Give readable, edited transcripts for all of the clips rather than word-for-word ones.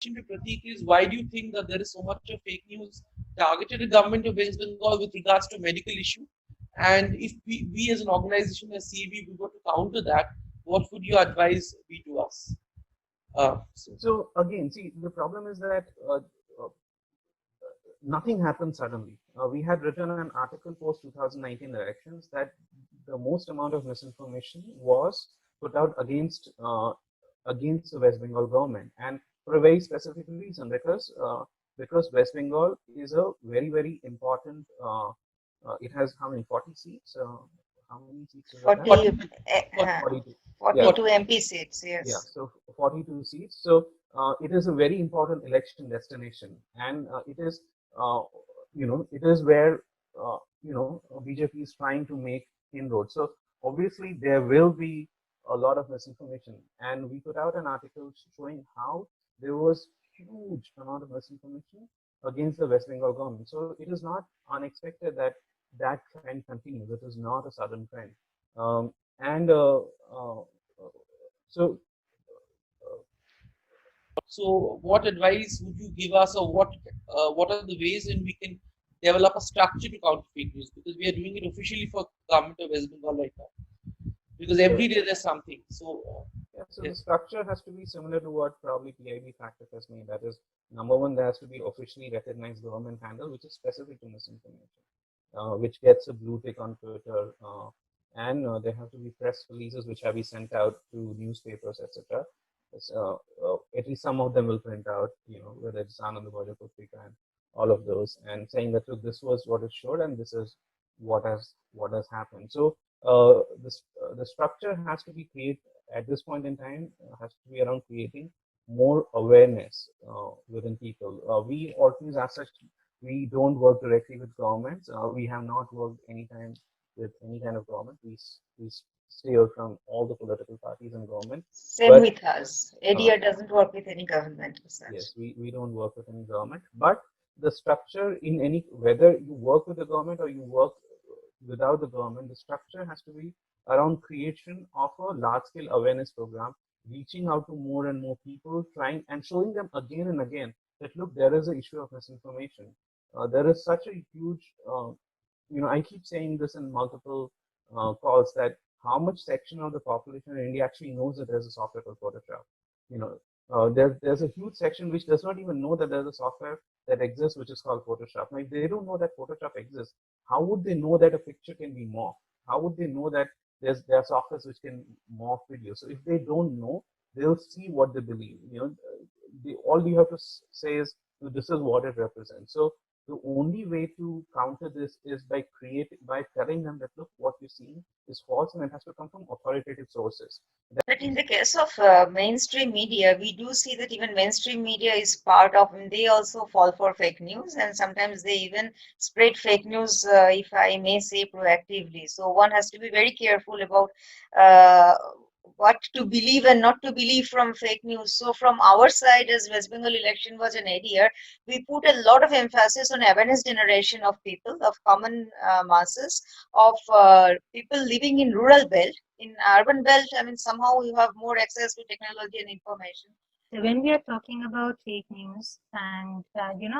to Pratik is, why do you think that there is so much of fake news targeted at government of West Bengal with regards to medical issue? And if we as an organization, as CB, we were to counter that, what would your advice be to us? So, So again, see, the problem is that uh, nothing happened suddenly. We had written an article post 2019 elections that the most amount of misinformation was put out against the West Bengal government, and for a very specific reason, because West Bengal is a very important. It has how many 40 seats? How many seats does it have? 40, 42. Yeah, 42 MP seats, yeah. yes. So 42 seats. So it is a very important election destination, and it is uh, it is where BJP is trying to make inroads. So obviously there will be a lot of misinformation, and we put out an article showing how there was huge amount of misinformation against the West Bengal government. So it is not unexpected that that trend continues. It is not a sudden trend, and so so what advice would you give us, or what are the ways in we can develop a structure to counter fake news? Because we are doing it officially for government of West Bengal right now. Because every day there's something. So, yeah, so the yes. structure has to be similar to what probably PIB practice has made. That is, number one, there has to be officially recognized government handle, which is specific to misinformation, which gets a blue tick on Twitter, and there have to be press releases which have been sent out to newspapers, etc. At least some of them will print out, whether it's Anand Bajar Putrika and all of those, and saying that look, this was what it showed, and this is what has happened. So the structure has to be created at this point in time, has to be around creating more awareness within people. We always, as such, we don't work directly with governments. We have not worked any time with any kind of government. We stay away from all the political parties and government. Same But with us. uh, ADR doesn't work with any government as such. yes, we don't work with any government. But the structure in any, whether you work with the government or you work without the government, the structure has to be around creation of a large scale awareness program, reaching out to more and more people, trying and showing them again and again that look, there is an issue of misinformation. There is such a huge, I keep saying this in multiple calls, that how much section of the population in India actually knows that there's a software called Photoshop. You know, there's a huge section which does not even know that there's a software that exists which is called Photoshop. Now, if they don't know that Photoshop exists, how would they know that a picture can be morphed? How would they know that there are softwares which can morph video? So if they don't know, they'll see what they believe. All you have to say is this is what it represents. So the only way to counter this is by telling them that look, what you're seeing is false and it has to come from authoritative sources. But in the case of mainstream media, we do see that even mainstream media is part of, and they also fall for fake news, and sometimes they even spread fake news, if I may say, proactively. So one has to be very careful about uh, what to believe and not to believe from fake news. So from our side, as West Bengal election was an ADR, we put a lot of emphasis on awareness generation of people, of common masses, of people living in rural belt. In urban belt, I mean, somehow you have more access to technology and information. So when we are talking about fake news and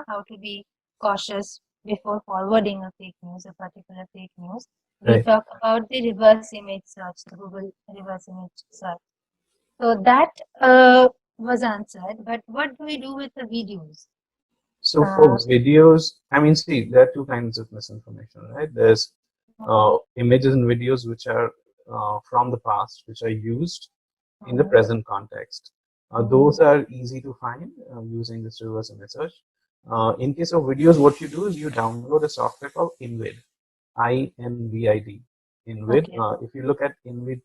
how to be cautious before forwarding a fake news, a particular fake news, we Right. talk about the reverse image search, the Google reverse image search. So that was answered, but what do we do with the videos? So Uh, for videos, I mean, see, there are two kinds of misinformation, right? There's images and videos which are from the past, which are used in the present context. Those are easy to find using this reverse image search. In case of videos, what you do is you download a software called Invid, INVID. Invid. Okay. If you look at Invid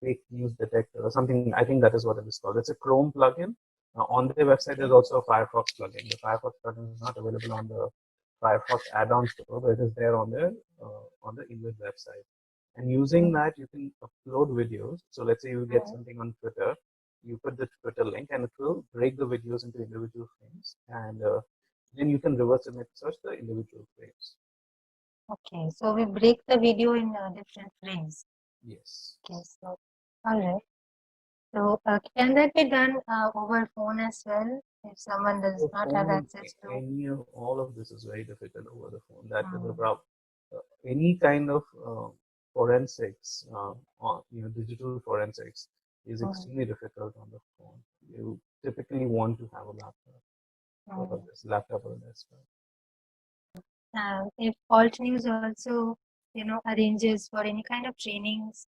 fake news detector or something, I think that is what it is called. It's a Chrome plugin. On their website, there's also a Firefox plugin. The Firefox plugin is not available on the Firefox add-on store, but it is there on the Invid website. And using that, you can upload videos. So let's say you get something on Twitter, you put the Twitter link, and it will break the videos into individual frames, and then you can reverse image search the individual frames. Okay, so we break the video in different frames. Yes. Okay, so all right. So can that be done over phone as well if someone does Over not have phone, access to? any of all of this is very difficult over the phone. That is the Mm, problem. Any kind of forensics, digital forensics is mm, extremely difficult on the phone. You typically want to have a laptop or mm. this laptop or a desktop. If Alt News also, arranges for any kind of trainings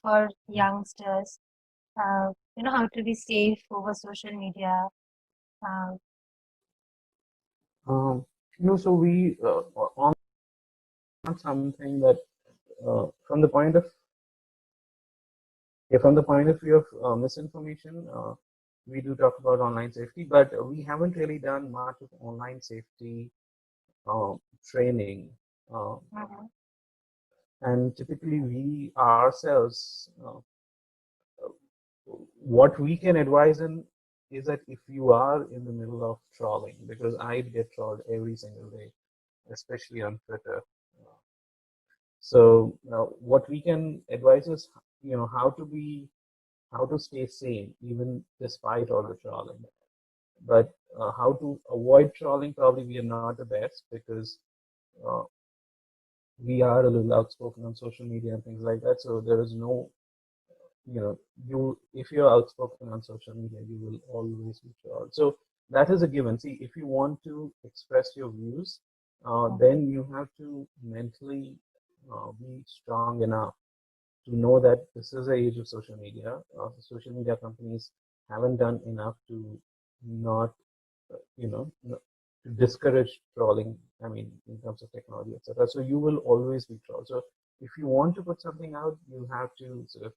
for youngsters, how to be safe over social media. Uh, So we on something that from the point of from the point of view of misinformation, we do talk about online safety, but we haven't really done much of online safety uh, training. Uh, mhm, and typically, we ourselves, what we can advise in is that if you are in the middle of trolling, because I get trolled every single day, especially on Twitter. So what we can advise is, how to stay sane even despite all the trolling. But how to avoid trolling, probably we are not the best because uh, we are a little outspoken on social media and things like that. So there is no, you know, you if you're outspoken on social media, you will always be trolled. So that is a given. See, if you want to express your views, mhm, then you have to mentally be strong enough to know that this is the age of social media. Social media companies haven't done enough to not, to discourage trolling. I mean, in terms of technology, etc. So you will always be trolled. So if you want to put something out, you have to sort of,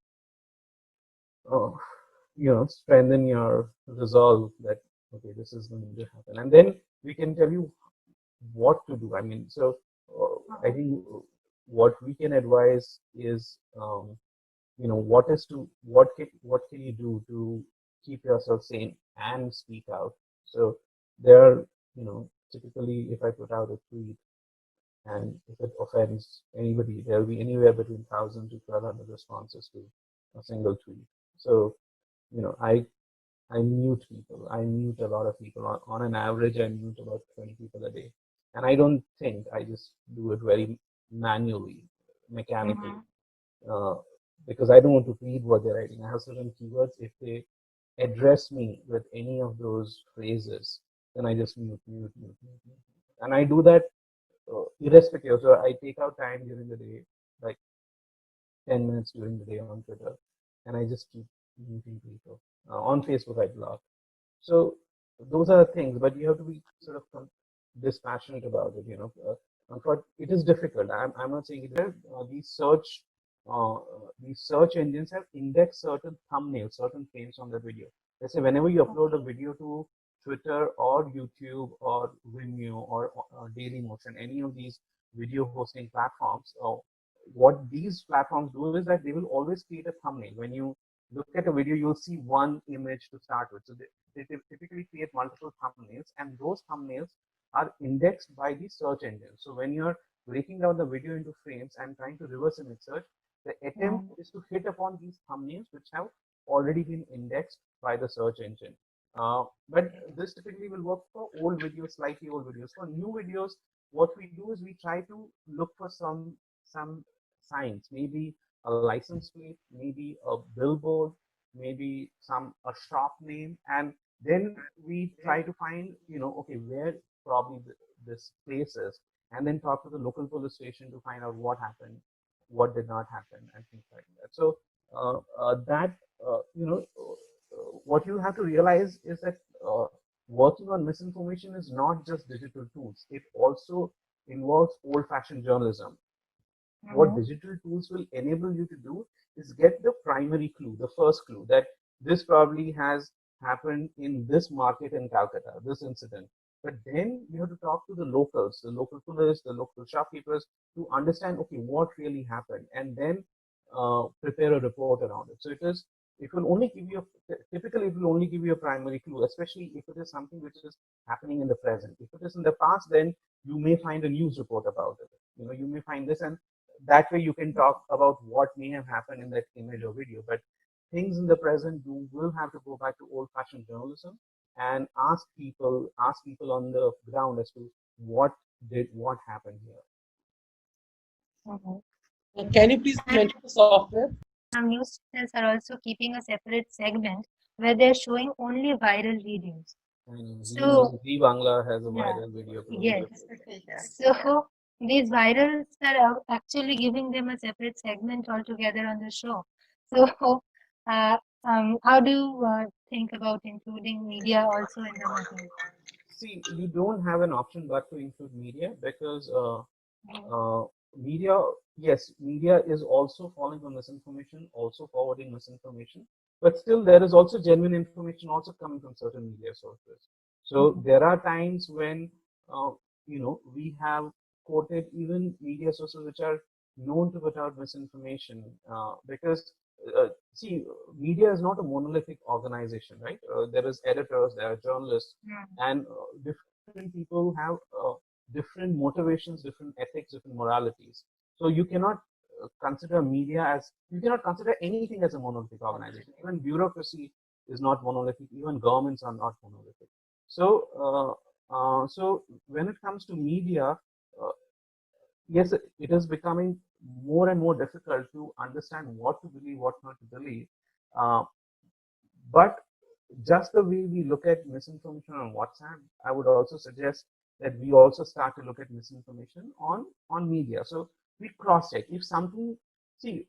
uh, strengthen your resolve that okay, this is going to happen, and then we can tell you what to do. I mean, so I mhm, think what we can advise is what can you do to keep yourself sane and speak out. So there are, typically if I put out a tweet and if it offends anybody, there'll be anywhere between 1,000 to 1,200 responses to a single tweet. So I mute people. I mute a lot of people. On an average, I mute about 20 people a day. And I don't think, I just do it very manually, mechanically, mhm, uh, because I don't want to read what they're writing. I have certain keywords. If they address me with any of those phrases, then I just mute, mute, mute, mute, mute. And I do that irrespective. So I take out time during the day, like 10 minutes during the day on Twitter, and I just keep muting people. On Facebook, I block. So those are things, but you have to be sort of dispassionate about it. It is difficult. I'm not saying it. Uh, these search engines have indexed certain thumbnails, certain frames on the video. Let's say whenever you upload a video to Twitter or YouTube or Vimeo or Dailymotion, any of these video hosting platforms, what these platforms do is that they will always create a thumbnail. When you look at a video, you'll see one image to start with. So they typically create multiple thumbnails, and those thumbnails are indexed by the search engine. So when you're breaking down the video into frames and trying to reverse image search, the attempt mhm, is to hit upon these thumbnails which have already been indexed by the search engine. But this typically will work for old videos, slightly old videos. For new videos, what we do is we try to look for some signs, maybe a license plate, maybe a billboard, maybe a shop name, and then we try to find, okay, where probably this place is, and then talk to the local police station to find out what happened, what did not happen, and things like that. So that what you have to realize is that working on misinformation is not just digital tools. It also involves old-fashioned journalism. What mhm, digital tools will enable you to do is get the primary clue, the first clue that this probably has happened in this market in Calcutta, this incident. But then you have to talk to the locals, the local police, the local shopkeepers to understand, okay, what really happened, and then prepare a report around it. So it will only give you typically it will only give you a primary clue, especially if it is something which is happening in the present. If it is in the past, then you may find a news report about it. You may find this, and that way you can talk about what may have happened in that image or video. But things in the present, you will have to go back to old-fashioned journalism and ask people on the ground as to what happened here. Mhm. Can you please And mention the software? news channels are also keeping a separate segment where they're showing only viral videos. I know So, Zee Bangla has a yeah, viral video program. yes. Yeah. So these virals are actually giving them a separate segment altogether on the show. So, uh, how do you think about including media also in the movie? See, you don't have an option but to include media because Mhm. uh, media, yes, media is also falling for misinformation, also forwarding misinformation, but still there is also genuine information also coming from certain media sources. So Mhm. there are times when we have quoted even media sources which are known to put out misinformation because see, media is not a monolithic organization, right? There is editors, there are journalists, Mhm. and different people have different motivations, different ethics, different moralities. So you cannot you cannot consider anything as a monolithic organization. Even bureaucracy is not monolithic. Even governments are not monolithic. So when it comes to media, uh, yes, it is becoming more and more difficult to understand what to believe, what not to believe. Uh, but just the way we look at misinformation on WhatsApp, I would also suggest that we also start to look at misinformation on media. So we cross check if something. See,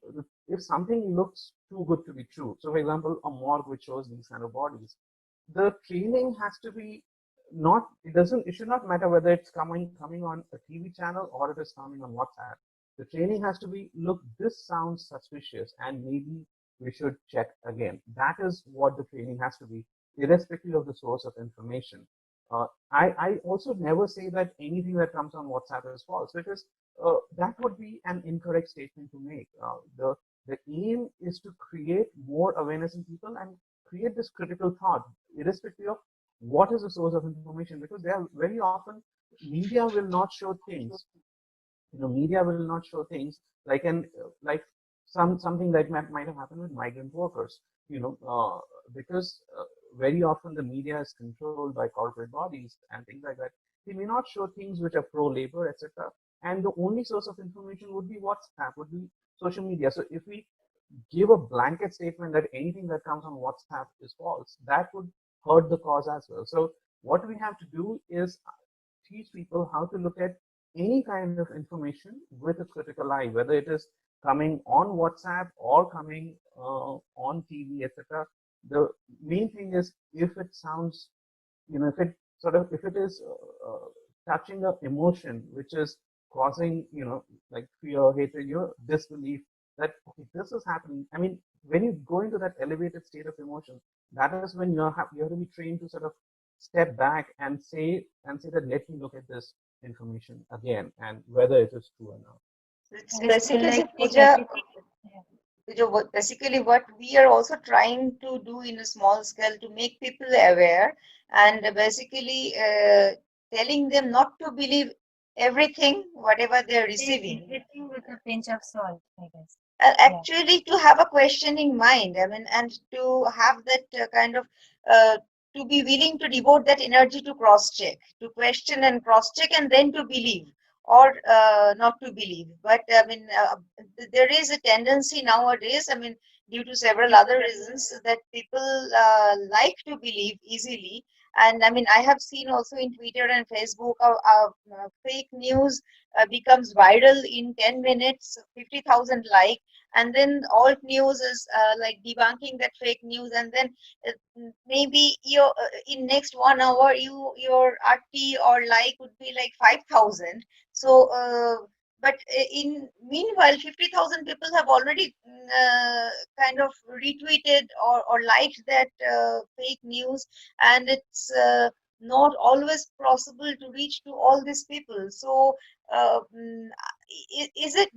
if something looks too good to be true. So, for example, a morgue which shows these kind of bodies, the training has to be not. It should not matter whether it's coming on a TV channel or it is coming on WhatsApp. The training has to be, look, this sounds suspicious, and maybe we should check again. That is what the training has to be, irrespective of the source of information. I also never say that anything that comes on WhatsApp is false, because that would be an incorrect statement to make. The aim is to create more awareness in people and create this critical thought, irrespective of what is the source of information, because they are very often, media will not show things. Media will not show things like something that might have happened with migrant workers. Because very often the media is controlled by corporate bodies and things like that. They may not show things which are pro labor, etc. And the only source of information would be WhatsApp, would be social media. So if we give a blanket statement that anything that comes on WhatsApp is false, that would hurt the cause as well. So what we have to do is teach people how to look at any kind of information with a critical eye, whether it is coming on WhatsApp or coming on TV, etc. The main thing is, if it sounds, if it is touching a emotion which is causing, like fear, hatred, disbelief, that okay, this is happening. I mean, when you go into that elevated state of emotion, that is when you have to be trained to sort of step back and say that, let me look at this information again and whether it is true or not. It's Basically, basically, like take Pooja, everything. Yeah. basically what we are also trying to do in a small scale to make people aware, and basically telling them not to believe everything whatever they're Take receiving. everything with a pinch of salt, I guess. Yeah. Actually, to have a questioning mind, I mean, and to have that kind of uh, to be willing to devote that energy to cross check, to question and cross check, and then to believe or not to believe. But I mean, there is a tendency nowadays, I mean, due to several other reasons, that people like to believe easily. And I mean, I have seen also in Twitter and Facebook, fake news becomes viral in 10 minutes, 50,000 like, and then alt news is like debunking that fake news, and then maybe in next 1 hour your RT or like would be like 5,000. So but in meanwhile 50,000 people have already kind of retweeted or liked that fake news, and it's not always possible to reach to all these people. So is it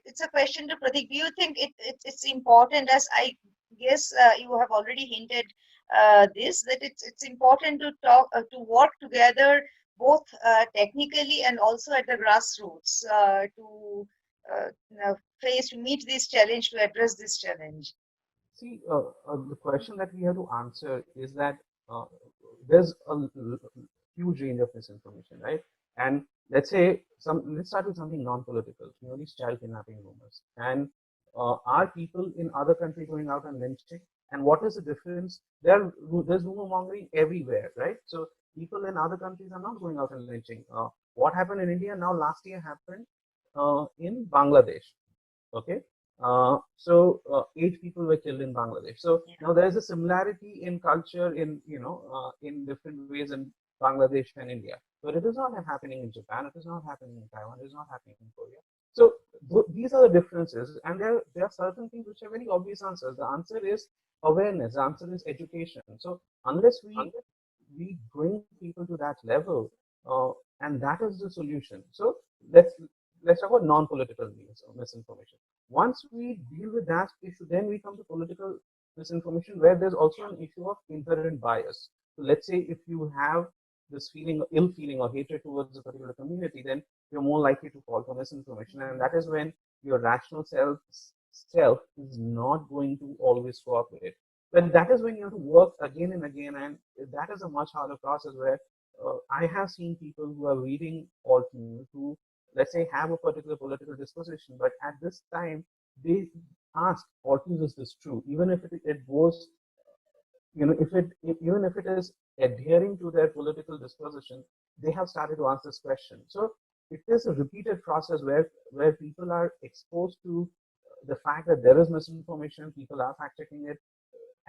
it's a question to Pratik. Do you think it's important, as I guess you have already hinted this, that it's important to talk to work together both technically and also at the grassroots to uh, face to meet this challenge, to address this challenge? See, the question that we have to answer is that uh, there's a huge range of misinformation, right? And let's start with something non-political. These child kidnapping rumors, and are people in other countries going out and lynching? And what is the difference? There's rumor mongering everywhere, right? So people in other countries are not going out and lynching. What happened in India now? Last year happened in Bangladesh. Okay. 8 people were killed in Bangladesh. So Yeah. now there's a similarity in culture in different ways in Bangladesh and India. But it is not happening in Japan. It is not happening in Taiwan. It is not happening in Korea. So these are the differences, and there are certain things which are very obvious answers. The answer is awareness. The answer is education. So unless we bring people to that level, and that is the solution. So let's let's talk about non-political news or misinformation. Once we deal with that issue, then we come to political misinformation, where there's also an issue of inherent bias. So let's say if you have this feeling, ill feeling or hatred towards a particular community, then you're more likely to fall for misinformation, and that is when your rational self is not going to always cooperate. But that is when you have to work again and again, and that is a much harder process where I have seen people who are reading alt news who, let's say, have a particular political disposition, but at this time they ask, alt news, is this true? Even if it goes, even if it is adhering to their political disposition, they have started to ask this question. So it is a repeated process where people are exposed to the fact that there is misinformation, people are fact checking it,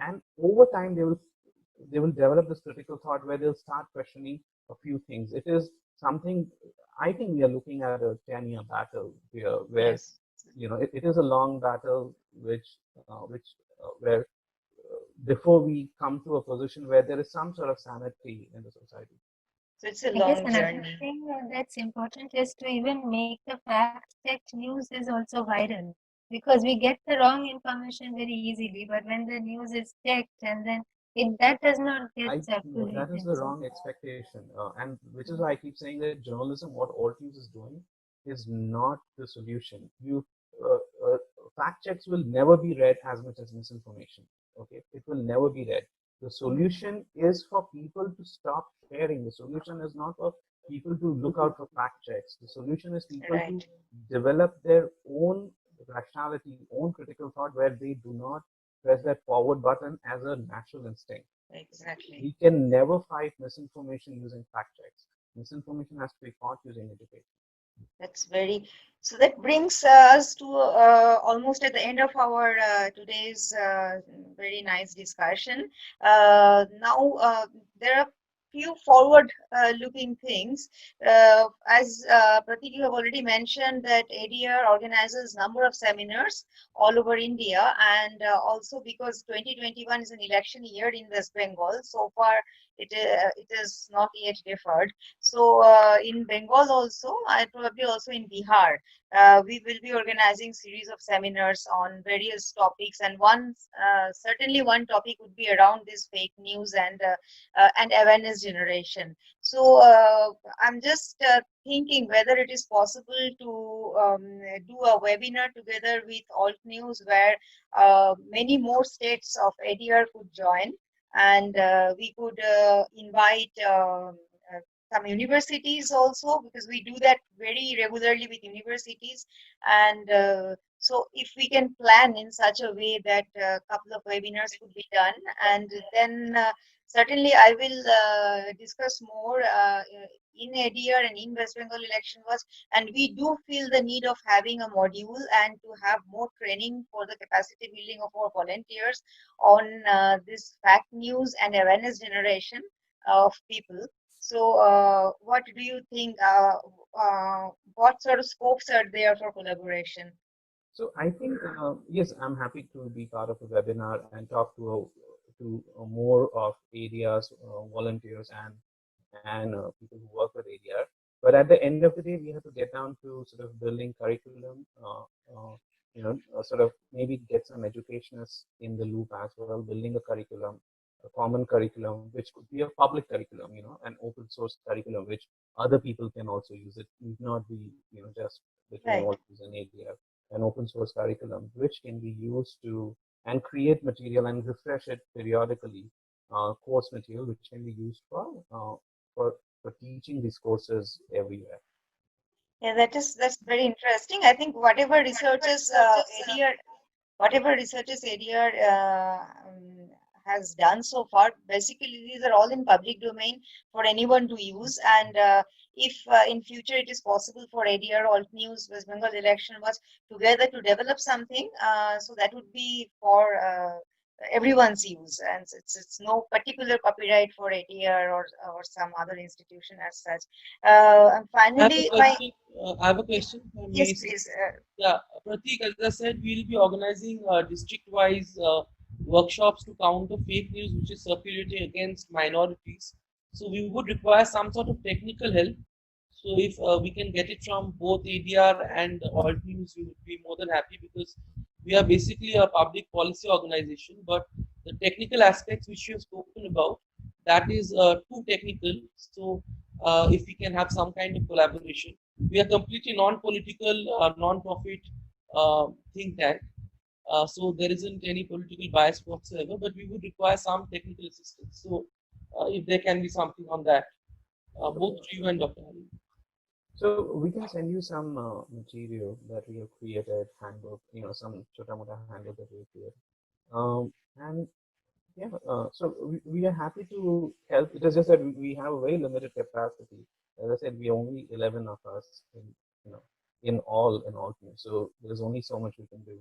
and over time they will develop this critical thought where they'll start questioning a few things. It is something, I think we are looking at a 10-year battle here, where Yes. it is a long battle, where before we come to a position where there is some sort of sanity in the society. So it's a I guess long another journey. thing that's important is to even make the fact-checked news is also viral, because we get the wrong information very easily, but when the news is checked and then that does not get No, that is circulated. the So wrong expectation, and which is why I keep saying that journalism, what alt news is doing, is not the solution. Uh, uh, Fact checks will never be read as much as misinformation. Okay, it will never be read. The solution is for people to stop sharing. The solution is not for people to look out for fact checks. The solution is people to Right. develop their own rationality, own critical thought, where they do not press that forward button as a natural instinct. Exactly. We can never fight misinformation using fact checks. Misinformation has to be fought using education. That's very, so that brings us to almost at the end of our today's very nice discussion. Now, there are few forward looking things. As Pratik, you have already mentioned that ADR organizes number of seminars all over India, and also because 2021 is an election year in West Bengal. So far, it is not yet deferred. So in Bengal also, and probably also in Bihar, we will be organizing series of seminars on various topics, and certainly one topic would be around this fake news and awareness generation. So I'm just thinking whether it is possible to do a webinar together with Alt News, where many more states of ADR could join, and we could invite some universities also, because we do that very regularly with universities. And so if we can plan in such a way that a couple of webinars could be done, and then certainly I will discuss more in ADR and in West Bengal election was, and we do feel the need of having a module and to have more training for the capacity building of our volunteers on this fact news and awareness generation of people. So, what do you think? What sort of scopes are there for collaboration? So I think, yes, I'm happy to be part of a webinar and talk to more of areas, volunteers, and people who work with ADR. But at the end of the day, we have to get down to sort of building curriculum, sort of maybe get some educationists in the loop as well, building a curriculum, a common curriculum, which could be a public curriculum, an open source curriculum, which other people can also use. It need not be, just between Right. all users and ADR. An open source curriculum, which can be used to and create material and refresh it periodically, course material which can be used for teaching these courses everywhere. Yeah, that's very interesting. I think whatever researches area has done so far, basically these are all in public domain for anyone to use. And if in future it is possible for ADR, Alt News, West Bengal election was together to develop something, so that would be for everyone's use, and it's no particular copyright for ADR or some other institution as such. And I have a finally, my question. I have a question. May I yes, say? please. Yeah, Pratik, as I said, we'll be organizing district-wise workshops to counter fake news which is circulating against minorities. So we would require some sort of technical help. So if we can get it from both ADR and Alt News, we would be more than happy because we are basically a public policy organization. But the technical aspects which you have spoken about, that is too technical. So if we can have some kind of collaboration, we are completely non-political, non-profit think tank. So there isn't any political bias whatsoever, but we would require some technical assistance. So if there can be something on that, both to you and Dr. Ali. So we can send you some material that we have created, handbook, some chota mota handbook that we have created. And yeah, so we are happy to help. It is just that we have a very limited capacity. As I said, we are only 11 of us you know, in all teams. So there's only so much we can do.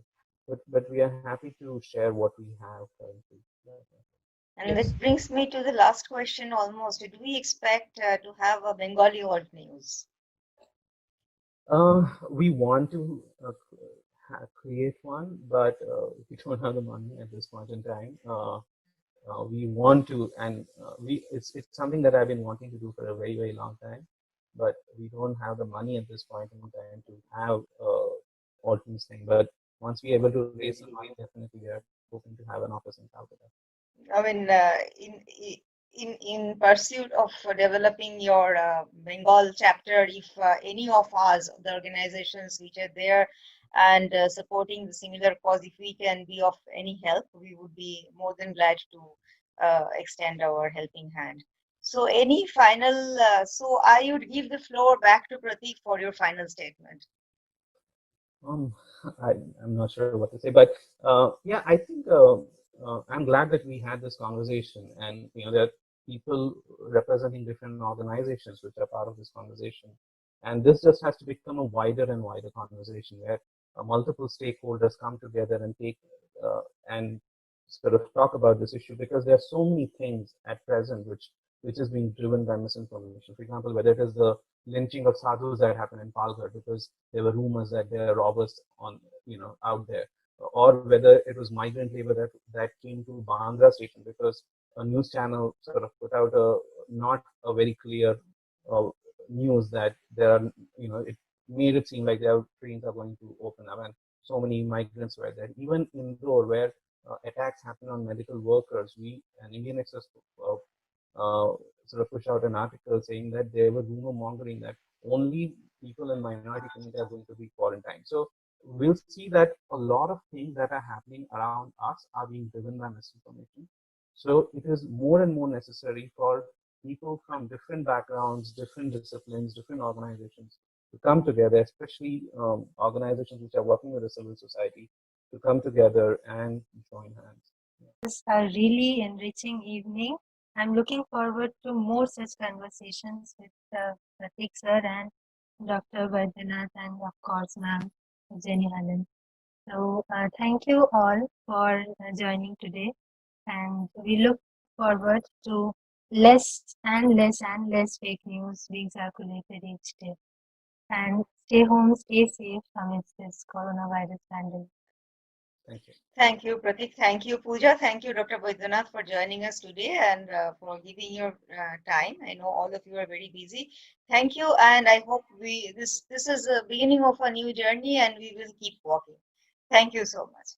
But we are happy to share what we have currently. And Yes. that brings me to the last question almost. Do we expect to have a Bengali Alt News? We want to create one, but we don't have the money at this point in time. We want to, and it's something that I've been wanting to do for a very long time, but we don't have the money at this point in time to have all these things. But once we're able to raise some money, definitely we are hoping to have an office in Calcutta. I mean, in pursuit of developing your Bengal chapter, if any of us, the organizations which are there and supporting the similar cause, if we can be of any help, we would be more than glad to extend our helping hand. So, any final? So, I would give the floor back to Pratik for your final statement. Um, I, I'm not sure what to say, but yeah, I think I'm glad that we had this conversation, and there are people representing different organizations which are part of this conversation, and this just has to become a wider and wider conversation where multiple stakeholders come together and take and sort of talk about this issue because there are so many things at present which is being driven by misinformation. For example, whether it is the lynching of sadhus that happened in Palghar because there were rumors that there are robbers on out there, or whether it was migrant labor that came to Bandra station because a news channel sort of put out a not a very clear uh, news that there are it made it seem like their trains are going to open up and so many migrants were there. Even Indore, where attacks happen on medical workers, we an Indian Express uh, sort of push out an article saying that there was rumor mongering that only people in minority community are going to be quarantined. So we'll see that a lot of things that are happening around us are being driven by misinformation. So it is more and more necessary for people from different backgrounds, different disciplines, different organizations to come together, especially organizations which are working with the civil society, to come together and join hands. It's a really enriching evening. I'm looking forward to more such conversations with Pratik sir and Dr. Vaidyanath and of course ma'am Jenny Allen. So thank you all for joining today, and we look forward to less fake news being circulated each day. And stay home, stay safe amidst this coronavirus pandemic. Thank you. Thank you, Pratik. Thank you, Pooja. Thank you, Dr. Vaidyanath, for joining us today and for giving your time. I know all of you are very busy. Thank you, and I hope this is the beginning of a new journey, and we will keep walking. Thank you so much.